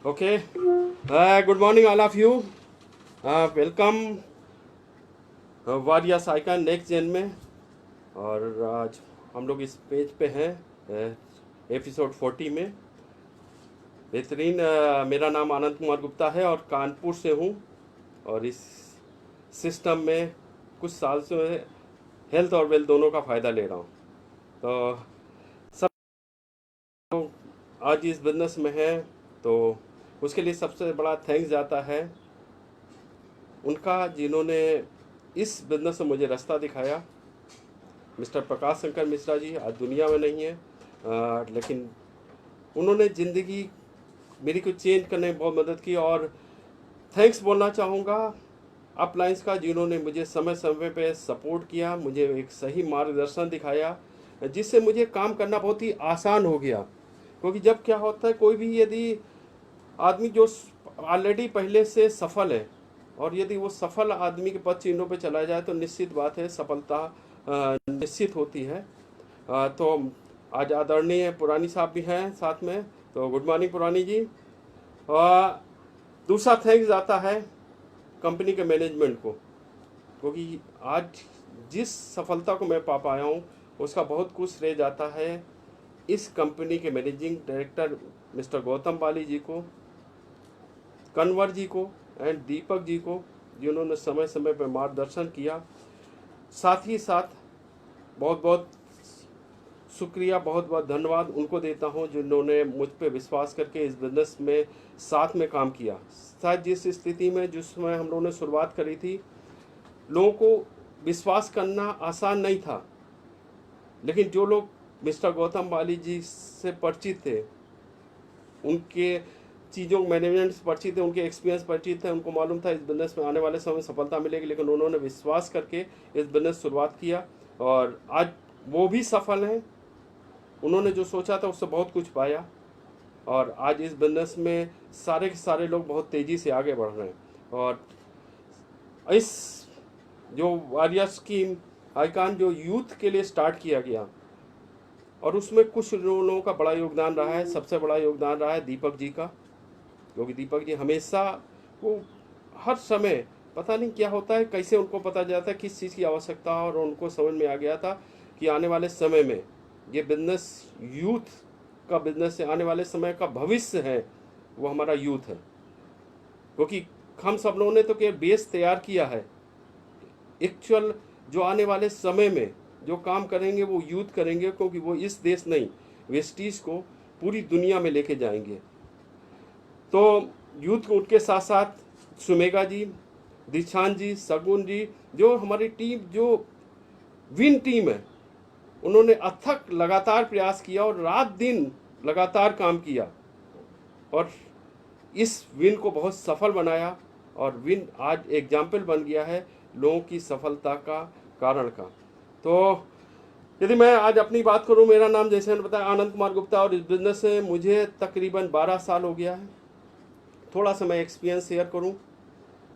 Okay. Good morning, all of you. Welcome various icon next gen में। और आज हम लोग इस पेज पे हैं एपिसोड 40 में। बेहतरीन। मेरा नाम आनंद कुमार गुप्ता है और कानपुर से हूँ। और इस सिस्टम में कुछ साल से हेल्थ और वेल्थ दोनों का फ़ायदा ले रहा हूँ। तो सब आज इस बिजनेस में है, तो उसके लिए सबसे बड़ा थैंक्स जाता है उनका जिन्होंने इस बिजनेस में मुझे रास्ता दिखाया। मिस्टर प्रकाश शंकर मिश्रा जी आज दुनिया में नहीं है, लेकिन उन्होंने ज़िंदगी मेरी को चेंज करने में बहुत मदद की। और थैंक्स बोलना चाहूँगा अपलाइंस का, जिन्होंने मुझे समय समय पे सपोर्ट किया, मुझे एक सही मार्गदर्शन दिखाया, जिससे मुझे काम करना बहुत ही आसान हो गया। क्योंकि जब क्या होता है, कोई भी यदि आदमी जो ऑलरेडी पहले से सफल है और यदि वो सफल आदमी के पद चिन्हों पे चला जाए तो निश्चित बात है सफलता निश्चित होती है। तो आज आदरणीय पुरानी साहब भी हैं साथ में, तो गुड मॉर्निंग पुरानी जी। दूसरा थैंक्स आता है कंपनी के मैनेजमेंट को, क्योंकि आज जिस सफलता को मैं पा पाया हूँ उसका बहुत कुछ श्रेय जाता है इस कंपनी के मैनेजिंग डायरेक्टर मिस्टर गौतम बाली जी को, कन्वर जी को एंड दीपक जी को, जिन्होंने समय समय पर मार्गदर्शन किया। साथ ही साथ बहुत बहुत शुक्रिया, बहुत बहुत धन्यवाद उनको देता हूं जिन्होंने मुझ पे विश्वास करके इस बिजनेस में साथ में काम किया। शायद जिस स्थिति में जिस समय हम लोगों ने शुरुआत करी थी, लोगों को विश्वास करना आसान नहीं था, लेकिन जो लोग मिस्टर गौतम बाली जी से परिचित थे, उनके चीज़ों मैनेजमेंट से परिचित थे, उनके एक्सपीरियंस परिचित थे, उनको मालूम था इस बिजनेस में आने वाले समय में सफलता मिलेगी, लेकिन उन्होंने विश्वास करके इस बिजनेस शुरुआत किया और आज वो भी सफल हैं। उन्होंने जो सोचा था उससे बहुत कुछ पाया और आज इस बिजनेस में सारे के सारे लोग बहुत तेज़ी से आगे बढ़ रहे हैं। और इस जो वारियर स्कीम आइकॉन जो यूथ के लिए स्टार्ट किया गया और उसमें कुछ लोगों का बड़ा योगदान रहा है। सबसे बड़ा योगदान रहा है दीपक जी का, क्योंकि दीपक जी हमेशा वो हर समय पता नहीं क्या होता है, कैसे उनको पता जाता है किस चीज़ की आवश्यकता है, और उनको समझ में आ गया था कि आने वाले समय में ये बिजनेस यूथ का बिजनेस है, आने वाले समय का भविष्य है वो हमारा यूथ है। क्योंकि हम सब लोगों ने तो केवल बेस तैयार किया है, एक्चुअल जो आने वाले समय में जो काम करेंगे वो यूथ करेंगे, क्योंकि वो इस देश नहीं वेस्टीज को पूरी दुनिया में लेके जाएंगे। तो यूथ उनके साथ साथ सुमेगा जी, दीक्षांत जी, सगुन जी, जो हमारी टीम जो विन टीम है, उन्होंने अथक लगातार प्रयास किया और रात दिन लगातार काम किया और इस विन को बहुत सफल बनाया। और विन आज एग्जाम्पल बन गया है लोगों की सफलता का कारण का। तो यदि मैं आज अपनी बात करूं, मेरा नाम जैसे मैंने बताया आनंद कुमार गुप्ता और इस बिजनेस से मुझे तकरीबन 12 साल हो गया है। थोड़ा सा मैं एक्सपीरियंस शेयर करूं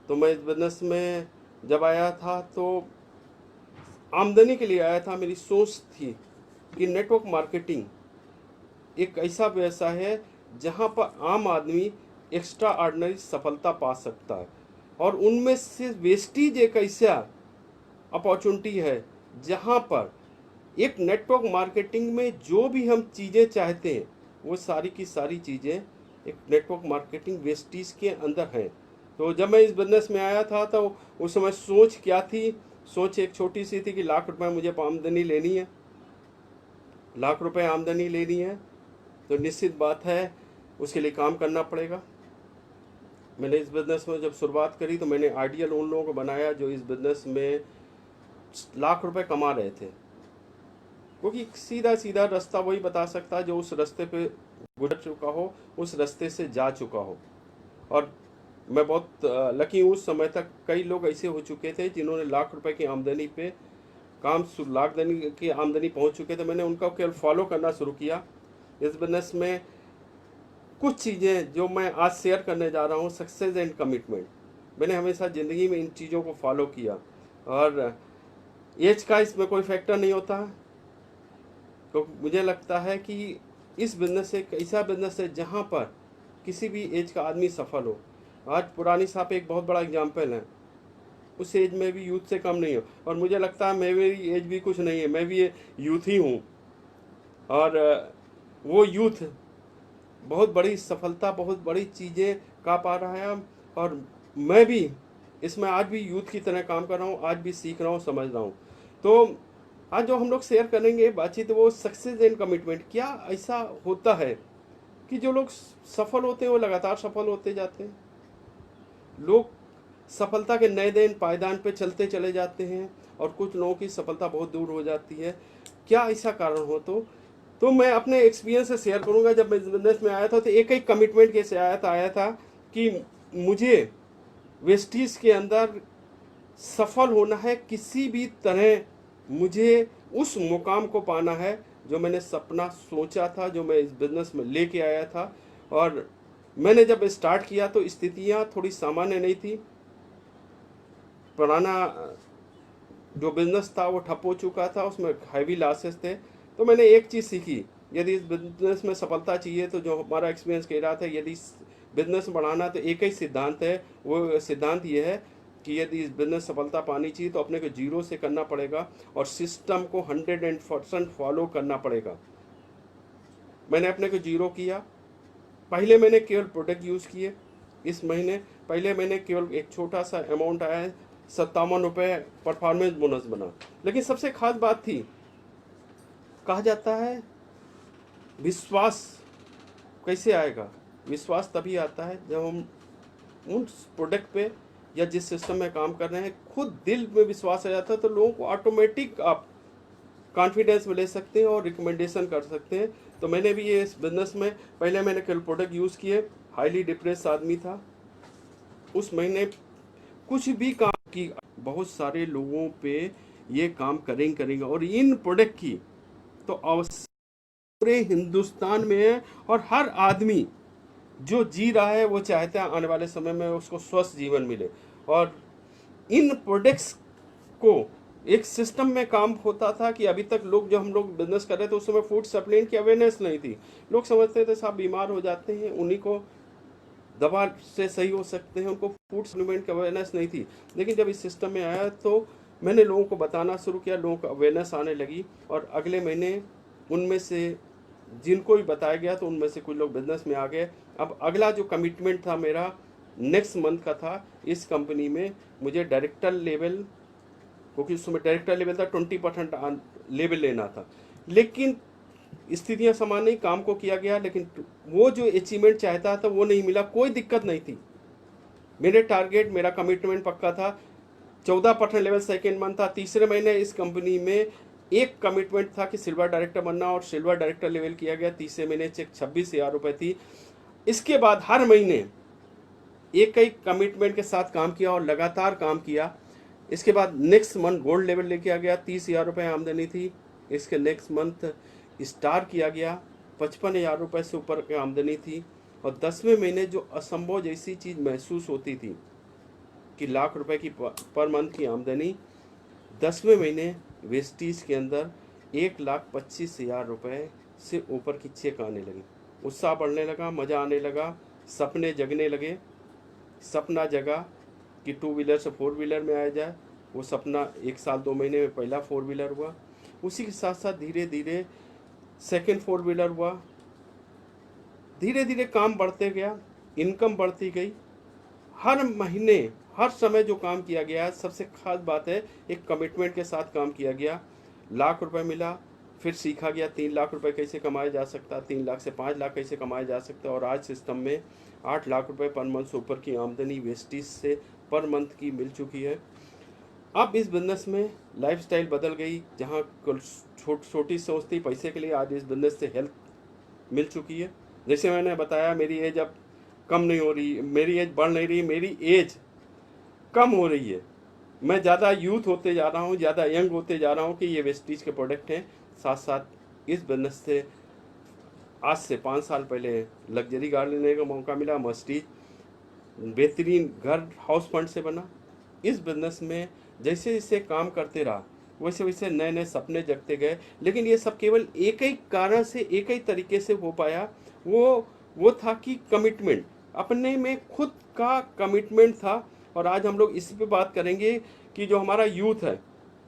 तो मैं इस बिजनेस में जब आया था तो आमदनी के लिए आया था। मेरी सोच थी कि नेटवर्क मार्केटिंग एक ऐसा व्यवसाय है जहां पर आम आदमी एक्स्ट्रा ऑर्डिनरी सफलता पा सकता है, और उनमें से वेस्टीज एक ऐसा अपॉर्चुनिटी है जहां पर एक नेटवर्क मार्केटिंग में जो भी हम चीज़ें चाहते हैं वो सारी की सारी चीज़ें एक नेटवर्क मार्केटिंग वेस्टीज के अंदर हैं। तो जब मैं इस बिजनेस में आया था तो उस समय सोच क्या थी? सोच एक छोटी सी थी कि लाख रुपए मुझे आमदनी लेनी है, लाख रुपए आमदनी लेनी है तो निश्चित बात है उसके लिए काम करना पड़ेगा। मैंने इस बिज़नेस में जब शुरुआत करी तो मैंने आइडियल उन लोगों को बनाया जो इस बिज़नेस में लाख रुपए कमा रहे थे, क्योंकि सीधा सीधा रास्ता वही बता सकता है जो उस रास्ते पे गुजर चुका हो, उस रास्ते से जा चुका हो। और मैं बहुत लकी हूँ, उस समय तक कई लोग ऐसे हो चुके थे जिन्होंने लाख रुपए की आमदनी पे लाख की आमदनी पहुँच चुके थे। मैंने उनका केवल फॉलो करना शुरू किया। इस बिजनेस में कुछ चीज़ें जो मैं आज शेयर करने जा रहा हूँ, सक्सेस एंड कमिटमेंट, मैंने हमेशा ज़िंदगी में इन चीज़ों को फॉलो किया। और एज का इसमें कोई फैक्टर नहीं होता है, तो मुझे लगता है कि इस बिज़नेस एक ऐसा बिज़नेस है जहाँ पर किसी भी एज का आदमी सफल हो। आज पुरानी साहब एक बहुत बड़ा एग्जाम्पल है, उस एज में भी यूथ से कम नहीं हो, और मुझे लगता है मेरी एज भी कुछ नहीं है, मैं भी यूथ ही हूँ। और वो यूथ बहुत बड़ी सफलता, बहुत बड़ी चीज़ें का पा रहा है, और मैं भी इसमें आज भी यूथ की तरह काम कर रहा हूँ, आज भी सीख रहा हूँ, समझ रहा हूँ। तो आज जो हम लोग शेयर करेंगे बातचीत, वो सक्सेस एंड कमिटमेंट। क्या ऐसा होता है कि जो लोग सफल होते हैं वो लगातार सफल होते जाते हैं, लोग सफलता के नए नए पायदान पे चलते चले जाते हैं, और कुछ लोगों की सफलता बहुत दूर हो जाती है। क्या ऐसा कारण हो? तो मैं अपने एक्सपीरियंस से शेयर करूंगा। जब मैं बिजनेस में आया था तो एक ही कमिटमेंट कैसे आया था कि मुझे वेस्टीज के अंदर सफल होना है, किसी भी तरह मुझे उस मुकाम को पाना है जो मैंने सपना सोचा था, जो मैं इस बिजनेस में लेके आया था। और मैंने जब स्टार्ट किया तो स्थितियां थोड़ी सामान्य नहीं थी। पुराना जो बिजनेस था वो ठप हो चुका था, उसमें हैवी लॉसेस थे। तो मैंने एक चीज़ सीखी, यदि इस बिजनेस में सफलता चाहिए तो जो हमारा एक्सपीरियंस कह रहा था, यदि बिजनेस बढ़ाना तो एक ही सिद्धांत है। वो सिद्धांत ये है कि यदि इस बिजनेस सफलता पानी चाहिए तो अपने को जीरो से करना पड़ेगा, और सिस्टम को 100% फॉलो करना पड़ेगा। मैंने अपने को जीरो किया। पहले मैंने केवल प्रोडक्ट यूज़ किए। इस महीने पहले मैंने केवल एक छोटा सा अमाउंट आया है, 57 रुपये परफॉर्मेंस बोनस बना। लेकिन सबसे खास बात थी, कहा जाता है विश्वास कैसे आएगा? विश्वास तभी आता है जब हम उन प्रोडक्ट पे या जिस सिस्टम में काम कर रहे हैं खुद दिल में विश्वास आ जाता है, तो लोगों को ऑटोमेटिक आप कॉन्फिडेंस में ले सकते हैं और रिकमेंडेशन कर सकते हैं। तो मैंने भी ये इस बिजनेस में पहले मैंने केवल प्रोडक्ट यूज़ किए। हाईली डिप्रेस आदमी था, उस महीने कुछ भी काम की, बहुत सारे लोगों पे ये काम करेंगे और इन प्रोडक्ट की तो आवश्यक पूरे हिंदुस्तान में है। और हर आदमी जो जी रहा है वो चाहता है आने वाले समय में उसको स्वस्थ जीवन मिले। और इन प्रोडक्ट्स को एक सिस्टम में काम होता था कि अभी तक लोग, जो हम लोग बिजनेस कर रहे थे उस समय फूड सप्लीमेंट की अवेयरनेस नहीं थी। लोग समझते थे साहब बीमार हो जाते हैं, उन्हीं को दवा से सही हो सकते हैं, उनको फूड सप्लीमेंट की अवेयरनेस नहीं थी। लेकिन जब इस सिस्टम में आया तो मैंने लोगों को बताना शुरू किया, लोगों को अवेयरनेस आने लगी, और अगले महीने उनमें से जिनको भी बताया गया तो उनमें से कुछ लोग बिजनेस में आ गए। अब अगला जो कमिटमेंट था मेरा नेक्स्ट मंथ का था, इस कंपनी में मुझे डायरेक्टर लेवल, क्योंकि उस समय डायरेक्टर लेवल था, 20% लेवल लेना था। लेकिन स्थितियां समान नहीं, काम को किया गया, लेकिन वो जो अचीवमेंट चाहता था वो नहीं मिला। कोई दिक्कत नहीं थी, मेरे टारगेट, मेरा कमिटमेंट पक्का था। 14% लेवल सेकेंड मंथ था। तीसरे महीने इस कंपनी में एक कमिटमेंट था कि सिल्वर डायरेक्टर बनना, और सिल्वर डायरेक्टर लेवल किया गया। तीसरे महीने चेक 26,000 रुपये थी। इसके बाद हर महीने एक एक कमिटमेंट के साथ काम किया और लगातार काम किया। इसके बाद नेक्स्ट मंथ गोल्ड लेवल लेके आ गया, 30,000 रुपये आमदनी थी। इसके नेक्स्ट मंथ स्टार किया गया, 55,000 रुपये से ऊपर की आमदनी थी। और 10वें महीने जो असंभव जैसी चीज़ महसूस होती थी कि लाख रुपए की पर मंथ की आमदनी, 10वें महीने वेस्टीज के अंदर 1,25,000 रुपये से ऊपर की चेक आने लगी। उत्साह बढ़ने लगा, मज़ा आने लगा, सपने जगने लगे। सपना जगा कि 2 व्हीलर से 4 व्हीलर में आया जाए। वो सपना 1 साल 2 महीने में पहला 4 व्हीलर हुआ। उसी के साथ साथ धीरे धीरे सेकेंड 4 व्हीलर हुआ। धीरे धीरे काम बढ़ते गया, इनकम बढ़ती गई। हर महीने हर समय जो काम किया गया, सबसे खास बात है एक कमिटमेंट के साथ काम किया गया। लाख रुपए मिला, फिर सीखा गया 3 लाख रुपए कैसे कमाया जा सकता, 3 लाख से 5 लाख कैसे कमाया जा सकता, और आज सिस्टम में 8 लाख रुपए पर मंथ से ऊपर की आमदनी वेस्टीज से पर मंथ की मिल चुकी है। अब इस बिजनेस में लाइफस्टाइल बदल गई, जहाँ छोटी सोच थी पैसे के लिए, आज इस बिजनेस से हेल्थ मिल चुकी है। जैसे मैंने बताया, मेरी एज अब कम नहीं हो रही, मेरी एज बढ़ नहीं रही, मेरी एज कम हो रही है। मैं ज़्यादा यूथ होते जा रहा हूँ, ज़्यादा यंग होते जा रहा हूँ कि ये वेस्टीज के प्रोडक्ट हैं। साथ साथ इस बिजनेस से आज से 5 साल पहले लग्जरी गाड़ी लेने का मौका मिला, मर्सिडीज, बेहतरीन घर हाउस फंड से बना। इस बिजनेस में जैसे जैसे काम करते रहा वैसे वैसे नए नए सपने जगते गए। लेकिन ये सब केवल एक ही कारण से, एक ही तरीके से हो पाया। वो वो था कि कमिटमेंट, अपने में खुद का कमिटमेंट था। और आज हम लोग इस पे बात करेंगे कि जो हमारा यूथ है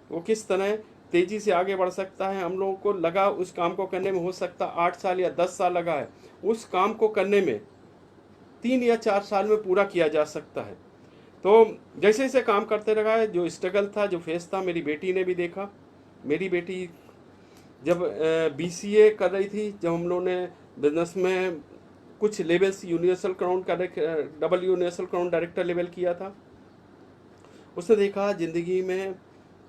वो किस तरह तेजी से आगे बढ़ सकता है। हम लोगों को लगा उस काम को करने में हो सकता 8 साल या 10 साल लगा है, उस काम को करने में 3 या 4 साल में पूरा किया जा सकता है। तो जैसे जैसे काम करते रहा है, जो स्ट्रगल था, जो फेस था, मेरी बेटी ने भी देखा। मेरी बेटी जब BCA कर रही थी, जब हम लोगों ने बिजनेस में कुछ levels universal crown double universal crown director level किया था, उसने देखा ज़िंदगी में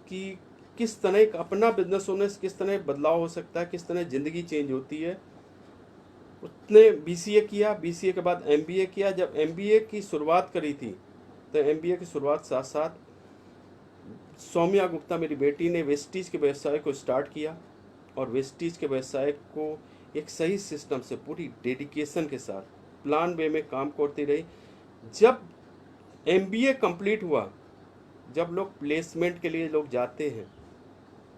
कि किस तरह एक अपना बिजनेस होने से किस तरह बदलाव हो सकता है, किस तरह ज़िंदगी चेंज होती है। उसने BCA किया, BCA के बाद MBA किया। जब MBA की शुरुआत करी थी तो MBA की शुरुआत साथ साथ सौम्या गुप्ता मेरी बेटी ने वेस्टीज के व्यवसाय को स्टार्ट किया, और वेस्टीज के व्यवसाय को एक सही सिस्टम से पूरी डेडिकेशन के साथ प्लान वे में काम करती रही। जब MBA कंप्लीट हुआ, जब लोग प्लेसमेंट के लिए लोग जाते हैं,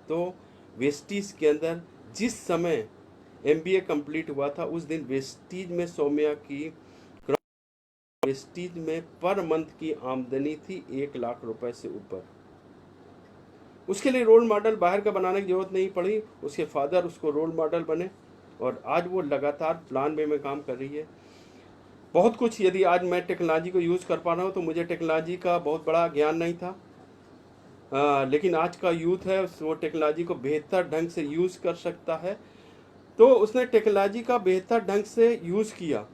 तो वेस्टीज के अंदर जिस समय MBA कंप्लीट हुआ था, उस दिन वेस्टीज में सौम्या की वेस्टीज में पर मंथ की आमदनी थी 1 लाख रुपए से ऊपर। उसके लिए रोल मॉडल बाहर का बनाने की जरूरत नहीं पड़ी, उसके फादर उसको रोल मॉडल बने, और आज वो लगातार प्लान वे में काम कर रही है। बहुत कुछ, यदि आज मैं टेक्नोलॉजी को यूज़ कर पा रहा हूँ तो मुझे टेक्नोलॉजी का बहुत बड़ा ज्ञान नहीं था, लेकिन आज का यूथ है वो टेक्नोलॉजी को बेहतर ढंग से यूज़ कर सकता है। तो उसने टेक्नोलॉजी का बेहतर ढंग से यूज़ किया,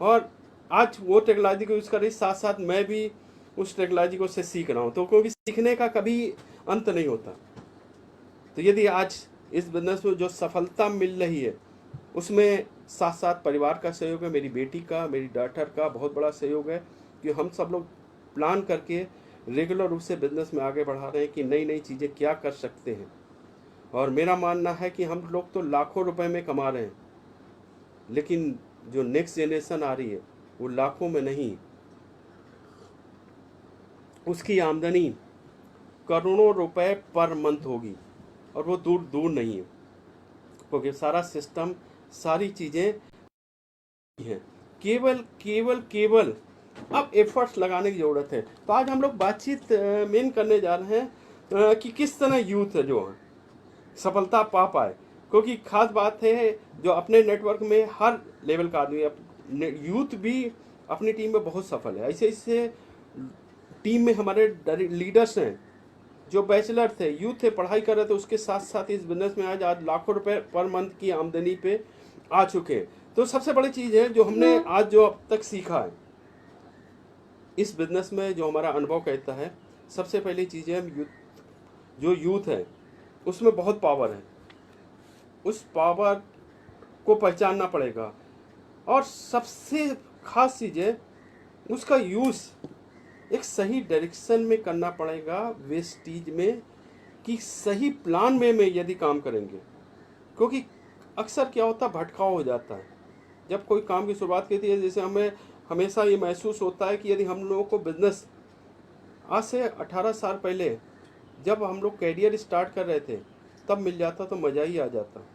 और आज वो टेक्नोलॉजी को यूज़ कर रही, साथ साथ मैं भी उस टेक्नोलॉजी को से सीख रहा हूँ। तो क्योंकि सीखने का कभी अंत नहीं होता। तो यदि आज इस बिजनेस में जो सफलता मिल रही है, उसमें साथ साथ परिवार का सहयोग है, मेरी बेटी का, मेरी डॉटर का बहुत बड़ा सहयोग है, कि हम सब लोग प्लान करके रेगुलर रूप से बिजनेस में आगे बढ़ा रहे हैं कि नई नई चीज़ें क्या कर सकते हैं। और मेरा मानना है कि हम लोग तो लाखों रुपए में कमा रहे हैं, लेकिन जो नेक्स्ट जनरेशन आ रही है वो लाखों में नहीं, उसकी आमदनी करोड़ों रुपए पर मंथ होगी, और वो दूर दूर नहीं है, क्योंकि सारा सिस्टम, सारी चीज़ें हैं। केवल केवल केवल अब एफर्ट्स लगाने की ज़रूरत है। तो आज हम लोग बातचीत मेन करने जा रहे हैं कि किस तरह यूथ है जो है सफलता पा पाए। क्योंकि खास बात है, जो अपने नेटवर्क में हर लेवल का आदमी, यूथ भी अपनी टीम में बहुत सफल है। ऐसे ऐसे टीम में हमारे लीडर्स हैं जो बैचलर थे, यूथ थे, पढ़ाई कर रहे थे, उसके साथ साथ इस बिजनेस में आज लाखों रुपए पर मंथ की आमदनी पे आ चुके हैं। तो सबसे बड़ी चीज़ है जो हमने आज जो अब तक सीखा है इस बिजनेस में, जो हमारा अनुभव कहता है, सबसे पहली चीज़ है, जो यूथ है उसमें बहुत पावर है, उस पावर को पहचानना पड़ेगा। और सबसे खास चीज़ है, उसका यूज़ एक सही डायरेक्शन में करना पड़ेगा, वेस्टीज में, कि सही प्लान में यदि काम करेंगे। क्योंकि अक्सर क्या होता है, भटकाव हो जाता है जब कोई काम की शुरुआत करती है। जैसे हमें हमेशा ये महसूस होता है कि यदि हम लोगों को बिजनेस आज से 18 साल पहले जब हम लोग कैरियर स्टार्ट कर रहे थे तब मिल जाता तो मज़ा ही आ जाता।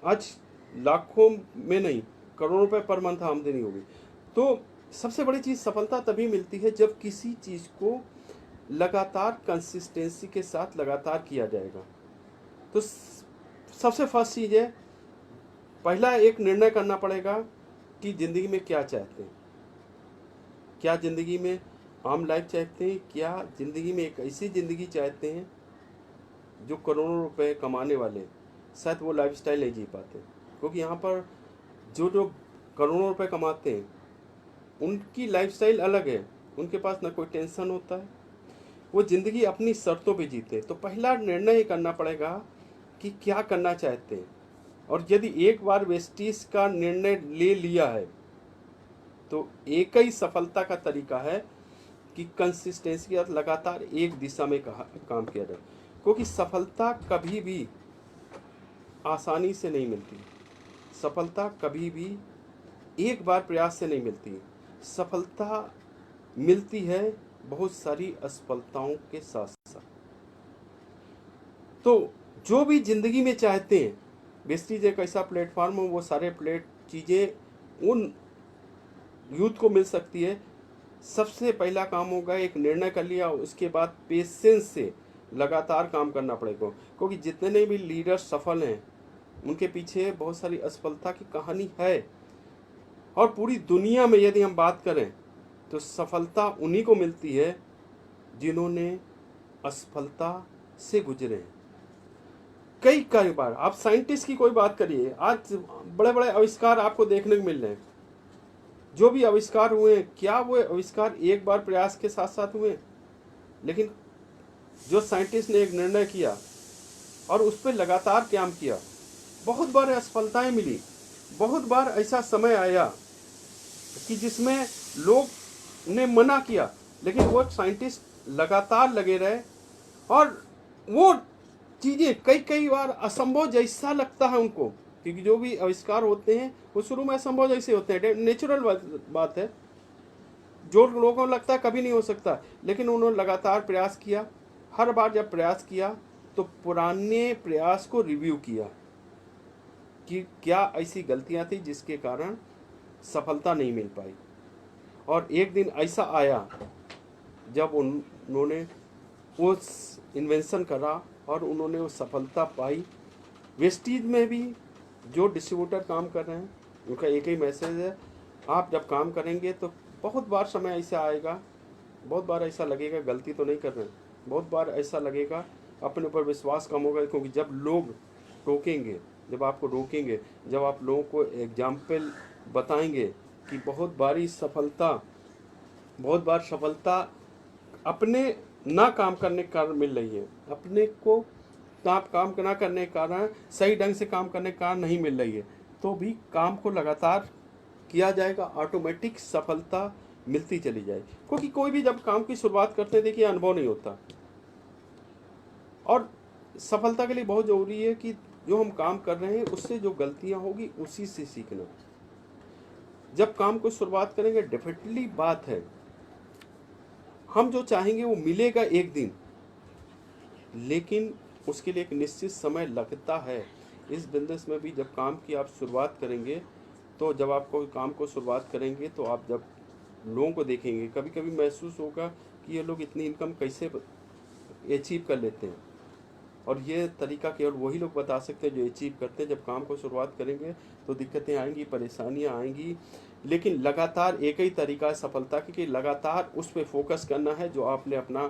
आज लाखों में नहीं, करोड़ों रुपए पर मंथ आमदनी होगी। तो सबसे बड़ी चीज़, सफलता तभी मिलती है जब किसी चीज़ को लगातार कंसिस्टेंसी के साथ लगातार किया जाएगा। तो सबसे फर्स्ट चीज़ है, पहला एक निर्णय करना पड़ेगा कि ज़िंदगी में क्या चाहते हैं। क्या ज़िंदगी में आम लाइफ चाहते हैं, क्या ज़िंदगी में एक ऐसी ज़िंदगी चाहते हैं जो करोड़ों रुपए कमाने वाले शायद वो लाइफस्टाइल नहीं जी पाते। क्योंकि यहाँ पर जो जो करोड़ों रुपए कमाते हैं उनकी लाइफस्टाइल अलग है, उनके पास ना कोई टेंशन होता है, वो ज़िंदगी अपनी शर्तों पे जीते। तो पहला निर्णय ये करना पड़ेगा कि क्या करना चाहते हैं। और यदि एक बार वेस्टीज का निर्णय ले लिया है तो एक ही सफलता का तरीका है कि कंसिस्टेंसी के साथ लगातार एक दिशा में काम किया जाए। क्योंकि सफलता कभी भी आसानी से नहीं मिलती, सफलता कभी भी एक बार प्रयास से नहीं मिलती। सफलता मिलती है बहुत सारी असफलताओं के साथ साथ। तो जो भी जिंदगी में चाहते हैं वेस्टीज एक ऐसा प्लेटफॉर्म है, वो सारे चीज़ें उन यूथ को मिल सकती है। सबसे पहला काम होगा एक निर्णय कर लिया, उसके बाद पेशेंस से लगातार काम करना पड़ेगा, क्योंकि जितने भी लीडर सफल हैं उनके पीछे बहुत सारी असफलता की कहानी है। और पूरी दुनिया में यदि हम बात करें तो सफलता उन्हीं को मिलती है जिन्होंने असफलता से गुजरे हैं। कई बार आप साइंटिस्ट की कोई बात करिए, आज बड़े बड़े आविष्कार आपको देखने को मिल रहे हैं। जो भी आविष्कार हुए हैं, क्या वो आविष्कार एक बार प्रयास के साथ साथ हुए? लेकिन जो साइंटिस्ट ने एक निर्णय किया और उस पर लगातार काम किया, बहुत बार असफलताएं मिली, बहुत बार ऐसा समय आया कि जिसमें लोग ने मना किया, लेकिन वो साइंटिस्ट लगातार लगे रहे। और वो चीज़ें कई बार असंभव जैसा लगता है उनको, क्योंकि जो भी आविष्कार होते हैं वो शुरू में असंभव जैसे होते हैं, नेचुरल बात है, जो लोगों को लगता है कभी नहीं हो सकता, लेकिन उन्होंने लगातार प्रयास किया। हर बार जब प्रयास किया तो पुराने प्रयास को रिव्यू किया कि क्या ऐसी गलतियां थी जिसके कारण सफलता नहीं मिल पाई। और एक दिन ऐसा आया जब उन्होंने उस इन्वेंशन करा और उन्होंने वो सफलता पाई। वेस्टीज में भी जो डिस्ट्रीब्यूटर काम कर रहे हैं उनका एक ही मैसेज है, आप जब काम करेंगे तो बहुत बार समय ऐसा आएगा, बहुत बार ऐसा लगेगा गलती तो नहीं कर रहे हैं, बहुत बार ऐसा लगेगा अपने ऊपर विश्वास कम होगा, क्योंकि जब लोग टोकेंगे, जब आपको रोकेंगे, जब आप लोगों को एग्जाम्पल बताएंगे कि बहुत बार सफलता अपने ना काम करने के कारण मिल रही है, अपने को काम ना करने के कारण, सही ढंग से काम करने के कारण नहीं मिल रही है, तो भी काम को लगातार किया जाएगा, ऑटोमेटिक सफलता मिलती चली जाएगी। क्योंकि कोई भी जब काम की शुरुआत करते हैं, देखिए अनुभव नहीं होता, और सफलता के लिए बहुत ज़रूरी है कि जो हम काम कर रहे हैं उससे जो गलतियां होगी उसी से सीखना। जब काम को शुरुआत करेंगे, डेफिनेटली बात है हम जो चाहेंगे वो मिलेगा एक दिन, लेकिन उसके लिए एक निश्चित समय लगता है। इस बिजनेस में भी जब काम की आप शुरुआत करेंगे, तो जब आप कोई काम को शुरुआत करेंगे तो आप जब लोगों को देखेंगे, कभी कभी महसूस होगा कि ये लोग इतनी इनकम कैसे अचीव कर लेते हैं, और ये तरीका केवल वही लोग बता सकते हैं जो अचीव करते हैं। जब काम को शुरुआत करेंगे तो दिक्कतें आएंगी, परेशानियां आएंगी, लेकिन लगातार एक ही तरीका है सफलता की, कि लगातार उस पर फोकस करना है जो आपने अपना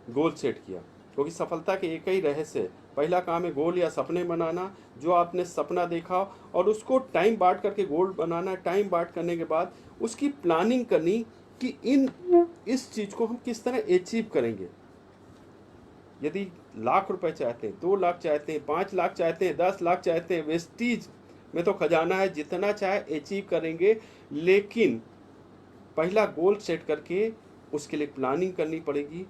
गोल सेट किया। क्योंकि सफलता के एक ही रहस्य है, पहला काम है गोल या सपने बनाना। जो आपने सपना देखा और उसको टाइम बांट करके गोल बनाना, टाइम बांट करने के बाद उसकी प्लानिंग करनी कि इस चीज़ को हम किस तरह अचीव करेंगे। यदि लाख रुपए चाहते हैं, 2 लाख चाहते हैं, 5 लाख चाहते हैं, 10 लाख चाहते हैं, वेस्टीज में तो खजाना है, जितना चाहे अचीव करेंगे, लेकिन पहला गोल सेट करके उसके लिए प्लानिंग करनी पड़ेगी,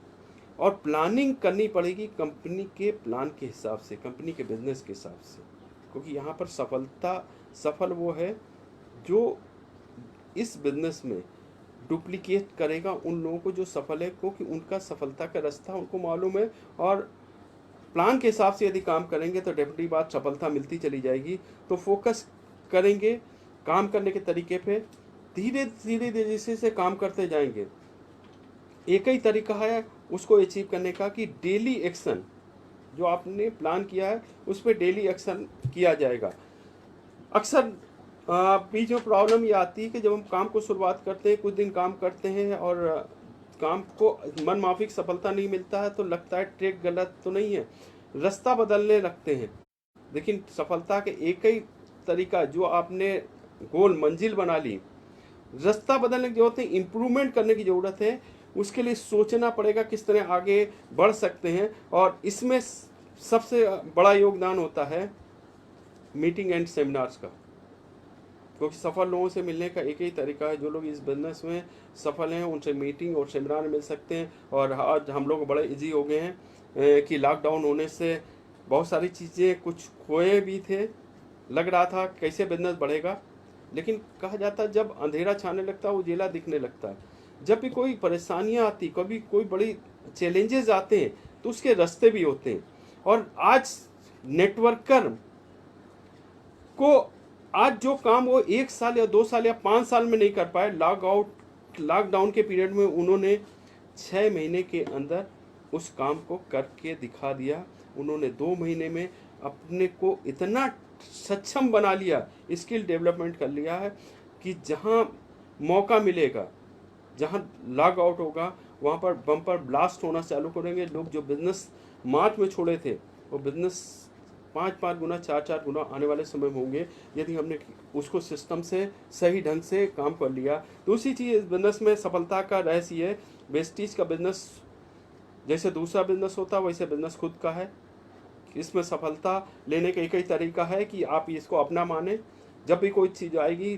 और प्लानिंग करनी पड़ेगी कंपनी के प्लान के हिसाब से, कंपनी के बिजनेस के हिसाब से। क्योंकि यहाँ पर सफल वो है जो इस बिजनेस में डुप्लीकेट करेगा उन लोगों को जो सफल है, क्योंकि उनका सफलता का रास्ता उनको मालूम है, और प्लान के हिसाब से यदि काम करेंगे तो डेफिनेटली बात सफलता मिलती चली जाएगी। तो फोकस करेंगे काम करने के तरीके पे, धीरे धीरे से काम करते जाएंगे। एक ही तरीका है उसको अचीव करने का कि डेली एक्शन, जो आपने प्लान किया है उस पर डेली एक्शन किया जाएगा। अक्सर बीच में प्रॉब्लम ये आती है कि जब हम काम को शुरुआत करते हैं, कुछ दिन काम करते हैं और काम को मन माफिक सफलता नहीं मिलता है, तो लगता है ट्रैक गलत तो नहीं है, रास्ता बदलने लगते हैं। लेकिन सफलता के एक ही तरीका, जो आपने गोल मंजिल बना ली, रास्ता बदलने की जरूरत है, इम्प्रूवमेंट करने की ज़रूरत है। उसके लिए सोचना पड़ेगा किस तरह आगे बढ़ सकते हैं, और इसमें सबसे बड़ा योगदान होता है मीटिंग एंड सेमिनार्स का। क्योंकि सफल लोगों से मिलने का एक ही तरीका है, जो लोग इस बिजनेस में सफल हैं उनसे मीटिंग और सेमिनार मिल सकते हैं। और आज हम लोग बड़े इजी हो गए हैं कि लॉकडाउन होने से बहुत सारी चीज़ें कुछ खोए भी थे, लग रहा था कैसे बिजनेस बढ़ेगा, लेकिन कहा जाता है जब अंधेरा छाने लगता है उजेला दिखने लगता है। जब भी कोई परेशानियां आती, कभी कोई बड़ी चैलेंजेस आते हैं, तो उसके रास्ते भी होते हैं। और आज नेटवर्कर को आज जो काम वो 1 साल या 2 साल या 5 साल में नहीं कर पाए, लॉकडाउन के पीरियड में उन्होंने 6 महीने के अंदर उस काम को करके दिखा दिया। उन्होंने 2 महीने में अपने को इतना सक्षम बना लिया, स्किल डेवलपमेंट कर लिया है कि जहाँ मौका मिलेगा, जहाँ लॉग आउट होगा, वहाँ पर बम्पर ब्लास्ट होना चालू करेंगे। लोग जो बिजनेस मार्च में छोड़े थे वो बिजनेस 5-5 गुना 4-4 गुना आने वाले समय में होंगे, यदि हमने उसको सिस्टम से सही ढंग से काम कर लिया। दूसरी चीज़ इस बिजनेस में सफलता का रहस्य है, वेस्टीज का बिजनेस जैसे दूसरा बिजनेस होता है वैसे बिजनेस खुद का है। इसमें सफलता लेने का एक ही तरीका है कि आप इसको अपना माने। जब भी कोई चीज़ आएगी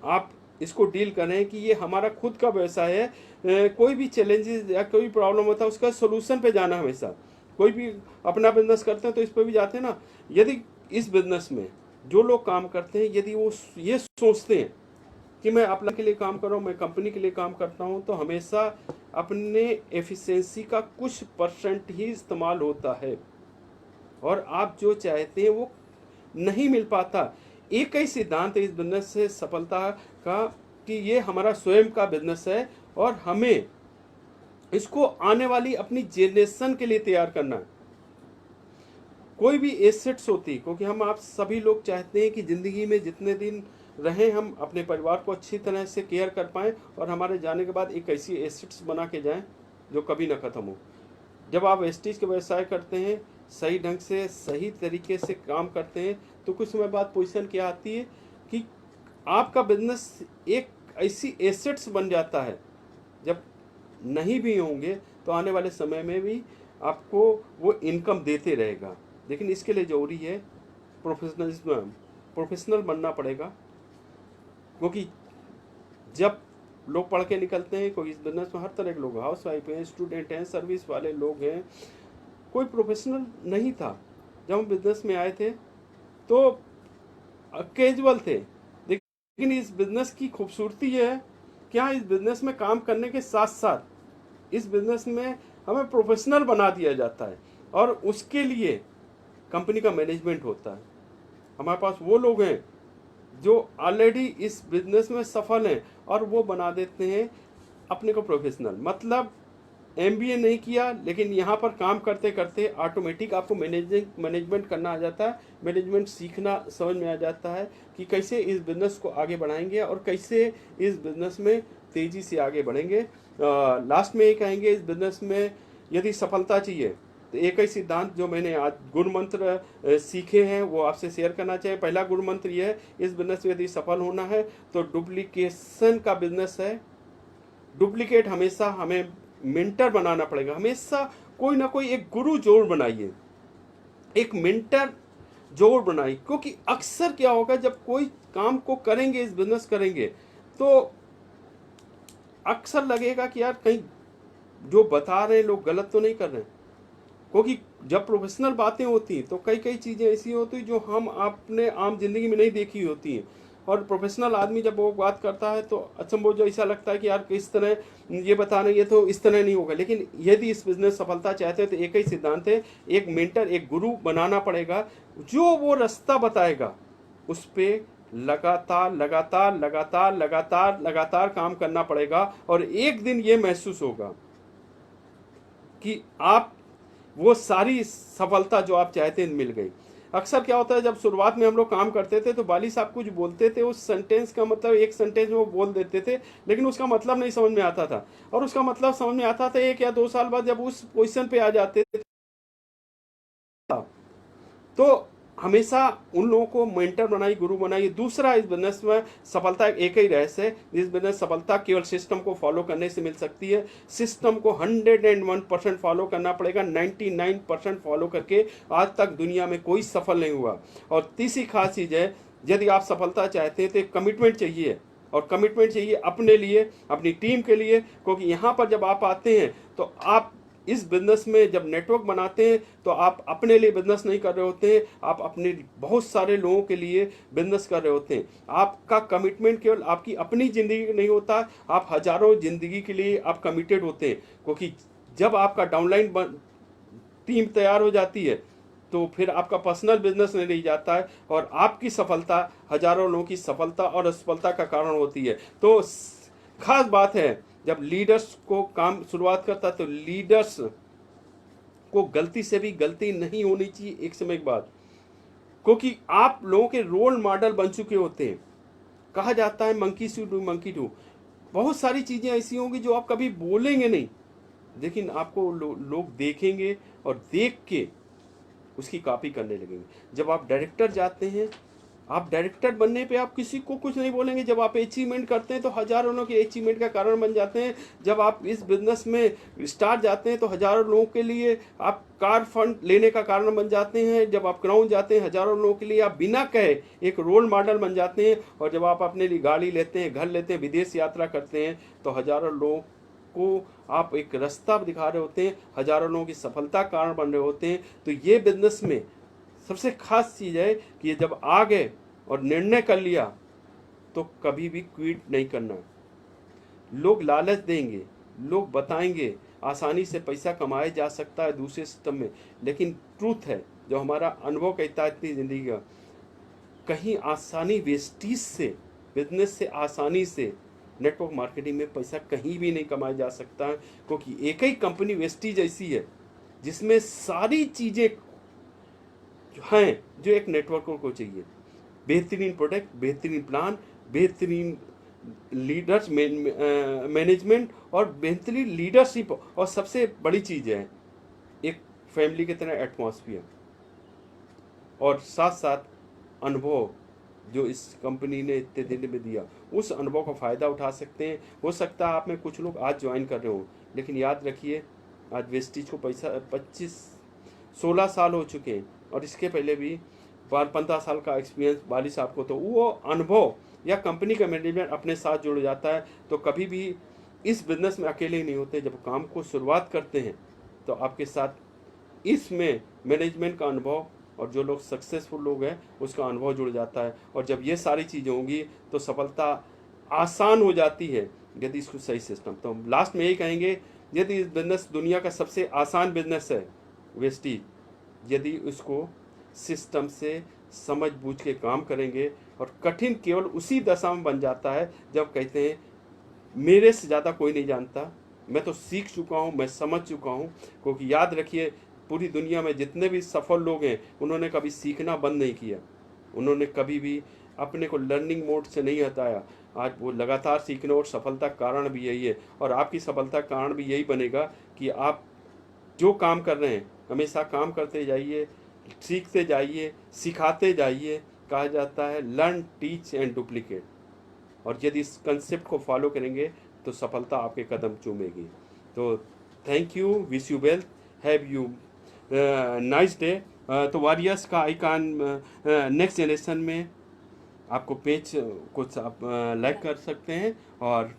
आप इसको डील करें कि ये हमारा खुद का व्यवसाय है। कोई भी चैलेंजेस या कोई प्रॉब्लम होता है उसका सोल्यूशन पे जाना हमेशा। कोई भी अपना बिजनेस करते हैं तो इस पर भी जाते हैं ना। यदि इस बिजनेस में जो लोग काम करते हैं यदि वो ये सोचते हैं कि मैं अपना के लिए काम कर रहा हूँ, मैं कंपनी के लिए काम करता हूँ, तो हमेशा अपने एफिशिएंसी का कुछ % ही इस्तेमाल होता है और आप जो चाहते हैं वो नहीं मिल पाता। एक ही सिद्धांत है इस बिजनेस से सफलता का कि ये हमारा स्वयं का बिजनेस है और हमें इसको आने वाली अपनी जेनरेशन के लिए तैयार करना है। कोई भी एसेट्स होती, क्योंकि हम आप सभी लोग चाहते हैं कि ज़िंदगी में जितने दिन रहें हम अपने परिवार को अच्छी तरह से केयर कर पाएँ और हमारे जाने के बाद एक ऐसी एसेट्स बना के जाएं जो कभी ना ख़त्म हो। जब आप वेस्टेज के व्यवसाय करते हैं, सही ढंग से सही तरीके से काम करते हैं, तो कुछ समय बाद पोजीशन क्या आती है कि आपका बिजनेस एक ऐसी एसेट्स बन जाता है। जब नहीं भी होंगे तो आने वाले समय में भी आपको वो इनकम देते रहेगा। लेकिन इसके लिए ज़रूरी है प्रोफेशनल बनना पड़ेगा, क्योंकि जब लोग पढ़ के निकलते हैं, कोई इस बिजनेस में हर तरह के लोग, हाउस वाइफ हैं, स्टूडेंट हैं, सर्विस वाले लोग हैं, कोई प्रोफेशनल नहीं था। जब हम बिजनेस में आए थे तो कैजुअल थे, लेकिन इस बिजनेस की खूबसूरती है कि हाँ, इस बिजनेस में काम करने के साथ साथ इस बिजनेस में हमें प्रोफेशनल बना दिया जाता है और उसके लिए कंपनी का मैनेजमेंट होता है। हमारे पास वो लोग हैं जो ऑलरेडी इस बिजनेस में सफल हैं और वो बना देते हैं अपने को प्रोफेशनल। मतलब MBA नहीं किया, लेकिन यहाँ पर काम करते करते ऑटोमेटिक आपको मैनेजमेंट करना आ जाता है। मैनेजमेंट सीखना समझ में आ जाता है कि कैसे इस बिज़नेस को आगे बढ़ाएंगे और कैसे इस बिज़नेस में तेज़ी से आगे बढ़ेंगे। लास्ट में ये कहेंगे, इस बिज़नेस में यदि सफलता चाहिए तो एक ही सिद्धांत जो मैंने आज गुरु मंत्र सीखे हैं वो आपसे शेयर करना चाहिए। पहला गुरु मंत्र ये है, इस बिज़नेस में यदि सफल होना है तो डुप्लीकेशन का बिज़नेस है। डुप्लीकेट हमेशा हमें मेंटर बनाना पड़ेगा। हमेशा कोई ना कोई एक गुरु जोड़ बनाइए, एक मेंटर जोड़ बनाइए, क्योंकि अक्सर क्या होगा जब कोई काम को करेंगे, इस बिजनेस करेंगे, तो अक्सर लगेगा कि यार कहीं जो बता रहे हैं लोग गलत तो नहीं कर रहे हैं। क्योंकि जब प्रोफेशनल बातें होती हैं तो कई कई चीज़ें ऐसी होती हैं जो हम अपने आम जिंदगी में नहीं देखी होती हैं, और प्रोफेशनल आदमी जब वो बात करता है तो अचंभव जो ऐसा लगता है कि यार किस तरह ये बता रहे, ये तो इस तरह नहीं होगा। लेकिन यदि इस बिजनेस सफलता चाहते हैं तो एक ही सिद्धांत है, एक मेंटर, एक गुरु बनाना पड़ेगा जो वो रास्ता बताएगा, उस पर लगातार लगातार लगातार लगातार लगातार काम करना पड़ेगा। और एक दिन ये महसूस होगा कि आप वो सारी सफलता जो आप चाहते हैं मिल गई। अक्सर क्या होता है, जब शुरुआत में हम लोग काम करते थे तो वाली साहब कुछ बोलते थे, उस सेंटेंस का मतलब एक सेंटेंस में वो बोल देते थे, लेकिन उसका मतलब नहीं समझ में आता था। और उसका मतलब समझ में आता था 1 या 2 साल बाद, जब उस पोजीशन पे आ जाते थे। तो हमेशा उन लोगों को मेंटर बनाइए, गुरु बनाइए। दूसरा, इस बिजनेस में सफलता एक ही रहस्य है, इस बिजनेस सफलता केवल सिस्टम को फॉलो करने से मिल सकती है। सिस्टम को 101% फॉलो करना पड़ेगा। 99% फॉलो करके आज तक दुनिया में कोई सफल नहीं हुआ। और तीसरी खास चीज़ है, यदि आप सफलता चाहते हैं तो एक कमिटमेंट चाहिए, और कमिटमेंट चाहिए अपने लिए, अपनी टीम के लिए। क्योंकि यहाँ पर जब आप आते हैं तो आप इस बिजनेस में जब नेटवर्क बनाते हैं तो आप अपने लिए बिजनेस नहीं कर रहे होते हैं, आप अपने बहुत सारे लोगों के लिए बिजनेस कर रहे होते हैं। आपका कमिटमेंट केवल आपकी अपनी ज़िंदगी नहीं होता, आप हजारों ज़िंदगी के लिए आप कमिटेड होते हैं। क्योंकि जब आपका डाउनलाइन टीम तैयार हो जाती है तो फिर आपका पर्सनल बिजनेस नहीं रह जाता है और आपकी सफलता हजारों लोगों की सफलता और असफलता का कारण होती है। तो खास बात है, जब लीडर्स को काम शुरुआत करता है तो लीडर्स को गलती से भी गलती नहीं होनी चाहिए एक समय के बाद, क्योंकि आप लोगों के रोल मॉडल बन चुके होते हैं। कहा जाता है monkey shoe do monkey do. बहुत सारी चीजें ऐसी होंगी जो आप कभी बोलेंगे नहीं, लेकिन आपको लोग देखेंगे और देख के उसकी कॉपी करने लगेंगे। जब आप डायरेक्टर जाते हैं, आप डायरेक्टर बनने पे आप किसी को कुछ नहीं बोलेंगे। जब आप अचीवमेंट करते हैं तो हजारों लोगों के अचीवमेंट का कारण बन जाते हैं। जब आप इस बिजनेस में स्टार्ट जाते हैं तो हजारों लोगों के लिए आप कार फंड लेने का कारण बन जाते हैं। जब आप ग्राउंड जाते हैं हजारों लोगों के लिए आप बिना कहे एक रोल मॉडल बन जाते हैं। और जब आप अपने लिए गाड़ी लेते हैं, घर लेते हैं, विदेश यात्रा करते हैं, तो हजारों लोगों को आप एक रास्ता दिखा रहे होते हैं, हजारों लोगों की सफलता कारण बन रहे होते हैं। तो ये बिजनेस में सबसे खास चीज़ है कि जब आ गए और निर्णय कर लिया तो कभी भी क्विट नहीं करना। लोग लालच देंगे, लोग बताएंगे आसानी से पैसा कमाया जा सकता है दूसरे सिस्टम में, लेकिन ट्रूथ है जो हमारा अनुभव कहता है इतनी जिंदगी का, कहीं आसानी वेस्टीज से, बिजनेस से आसानी से नेटवर्क मार्केटिंग में पैसा कहीं भी नहीं कमाया जा सकता है। क्योंकि एक ही कंपनी वेस्टीज ऐसी है जिसमें सारी चीज़ें हैं जो एक नेटवर्क को चाहिए। बेहतरीन प्रोडक्ट, बेहतरीन प्लान, बेहतरीन लीडर्स मैनेजमेंट और बेहतरीन लीडरशिप, और सबसे बड़ी चीज़ है एक फैमिली की तरह एटमॉस्फेयर, और साथ साथ अनुभव जो इस कंपनी ने इतने दिन में दिया, उस अनुभव का फ़ायदा उठा सकते हैं। हो सकता है आप में कुछ लोग आज ज्वाइन कर रहे हो, लेकिन याद रखिए आज वेस्टीज को पैसा 16 साल हो चुके हैं और इसके पहले भी 15 साल का एक्सपीरियंस 42 आपको, तो वो अनुभव या कंपनी का मैनेजमेंट अपने साथ जुड़ जाता है। तो कभी भी इस बिजनेस में अकेले ही नहीं होते। जब काम को शुरुआत करते हैं तो आपके साथ इसमें मैनेजमेंट का अनुभव और जो लोग सक्सेसफुल लोग हैं उसका अनुभव जुड़ जाता है। और जब ये सारी चीज़ें होंगी तो सफलता आसान हो जाती है यदि इसको सही सिस्टम। तो लास्ट में यही कहेंगे, यदि इस बिजनेस दुनिया का सबसे आसान बिजनेस है वेस्टीज, यदि उसको सिस्टम से समझ बूझ के काम करेंगे, और कठिन केवल उसी दशा में बन जाता है जब कहते हैं मेरे से ज़्यादा कोई नहीं जानता, मैं तो सीख चुका हूँ, मैं समझ चुका हूँ। क्योंकि याद रखिए पूरी दुनिया में जितने भी सफल लोग हैं उन्होंने कभी सीखना बंद नहीं किया, उन्होंने कभी भी अपने को लर्निंग मोड से नहीं हटाया। आज वो लगातार सीखने, और सफलता कारण भी यही है, और आपकी सफलता कारण भी यही बनेगा कि आप जो काम कर रहे हैं हमेशा काम करते जाइए, सीखते जाइए, सिखाते जाइए। कहा जाता है लर्न, टीच एंड डुप्लीकेट, और यदि इस कंसेप्ट को फॉलो करेंगे तो सफलता आपके कदम चूमेगी। तो thank you, wish you wealth, have you nice day. तो वॉरियर्स का आइकन नेक्स्ट जनरेशन में आपको पेज कुछ आप लाइक कर सकते हैं, और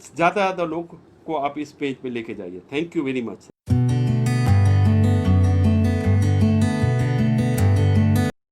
ज़्यादा लोग को आप इस पेज पे लेके जाइए। Thank you very much.